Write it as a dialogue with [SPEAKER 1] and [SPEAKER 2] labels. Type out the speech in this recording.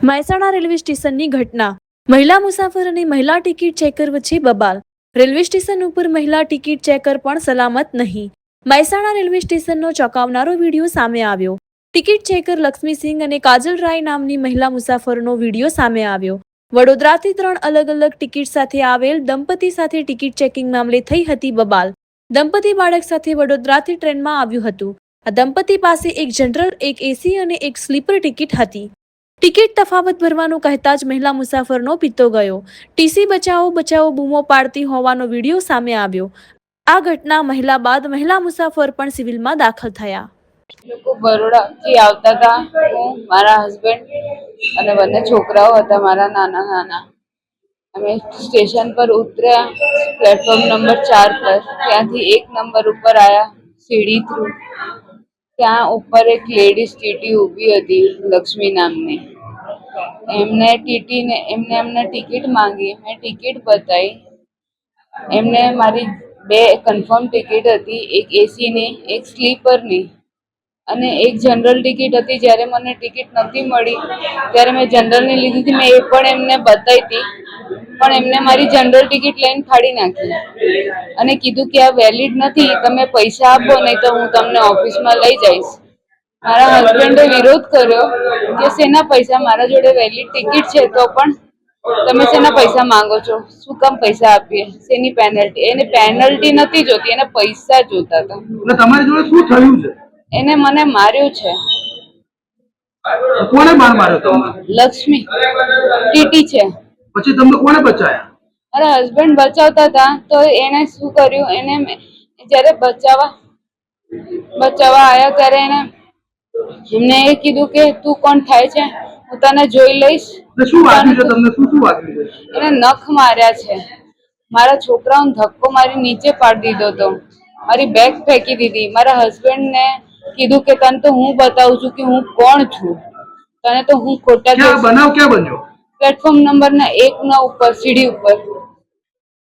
[SPEAKER 1] Mehsana railway સ્ટેશનની ઘટના. મહિલા મુસાફર અને મહિલા ટિકિટ ચેકર વચ્ચે બબાલ. રેલવે સ્ટેશન ઉપર મહિલા ટિકિટ ચેકર પણ સલામત નહીં. મહેસાણા રેલવે સ્ટેશનનો ચોંકાવનારો વિડીયો સામે આવ્યો. ટિકિટ ચેકર લક્ષ્મીસિંહ અને કાજલ રાય નામની મહિલા મુસાફરનો વિડીયો સામે આવ્યો. વડોદરાથી 3 અલગ અલગ ટિકિટ સાથે આવેલ દંપતી સાથે ટિકિટ ચેકિંગ મામલે થઈ હતી બબાલ. દંપતી બાળક સાથે વડોદરાથી ટ્રેનમાં આવ્યું હતું. આ દંપતી પાસે એક જનરલ, એક એસી અને એક સ્લીપર ટિકિટ હતી. ટિકિટ તફાવત ભરવાનું કહેતા જ મહિલા મુસાફરનો પિત્તો ગયો. ટીસી બચાવો બચાવો બૂમો પાડતી હોવાનો વિડીયો સામે આવ્યો. આ ઘટના મહિલા બાદ મહિલા મુસાફર પણ સિવિલમાં દાખલ થયા.
[SPEAKER 2] લોકો બરોડાથી આવતા હતા. હું, મારા હસબન્ડ અને બંને છોકરાઓ હતા મારા નાના. અમે સ્ટેશન પર ઉતર્યા, પ્લેટફોર્મ નંબર 4 પર. ત્યાંથી 1 નંબર ઉપર આવ્યા સીડી થ્રુ. ત્યાં ઉપર એક લેડીઝ ટીટી ઊભી હતી, લક્ષ્મી નામની. એમને ટિકિટ માંગી. મેં ટિકિટ બતાવી. એમને મારી 2 કન્ફર્મ ટિકિટ હતી, એક એસીની, એક સ્લીપરની અને એક જનરલ ટિકિટ હતી. જ્યારે મને ટિકિટ નથી મળી ત્યારે મેં જનરલની લીધી હતી. મેં એ પણ એમને બતાવી હતી, પણ એમને મારી જનરલ ટિકિટ લઈને ફાડી નાખી અને કીધું કે આ વેલિડ નથી, તમે પૈસા આપો નહીં તો હું તમને ઓફિસમાં લઈ જઈશ. મારા હસબન્ડે વિરોધ કર્યો કે શેના પૈસા, મારા જોડે વેલિડ ટિકિટ છે તો પણ તમે શેના પૈસા માંગો છો, શું કામ પૈસા આપીએ, શેની પેનલ્ટી? એને પેનલ્ટી નથી જોતી, એને પૈસા જોતા હતા.
[SPEAKER 3] તમારી જોડે શું થયું છે?
[SPEAKER 2] એને મને માર્યું છે.
[SPEAKER 3] કોને માર્યો તમને?
[SPEAKER 2] લક્ષ્મી ટીટી છે.
[SPEAKER 3] પછી તમને કોને બચાયા?
[SPEAKER 2] મારા હસબન્ડ બચાવતા હતા તો એને શું કર્યું, એને જ્યારે બચાવવા આવ્યા ત્યારે એમને એ કીધું કે તું કોણ થાય છે, હું તને જોઈ લઈશ.
[SPEAKER 3] શું વાગ્યું છે તમને? શું વાગ્યું છે?
[SPEAKER 2] એને નખ માર્યા છે. મારા છોકરાઓને ધક્કો મારી નીચે પાડી દીધો હતો. મારી બેગ ફેંકી દીધી. મારા હસબન્ડને કીધું કે તને તો હું બતાવું છું કે હું કોણ છું, તને તો હું ખોટા.
[SPEAKER 3] બનાવ ક્યાં બન્યો?
[SPEAKER 2] પ્લેટફોર્મ નંબર 1 ઉપર, સીડી ઉપર.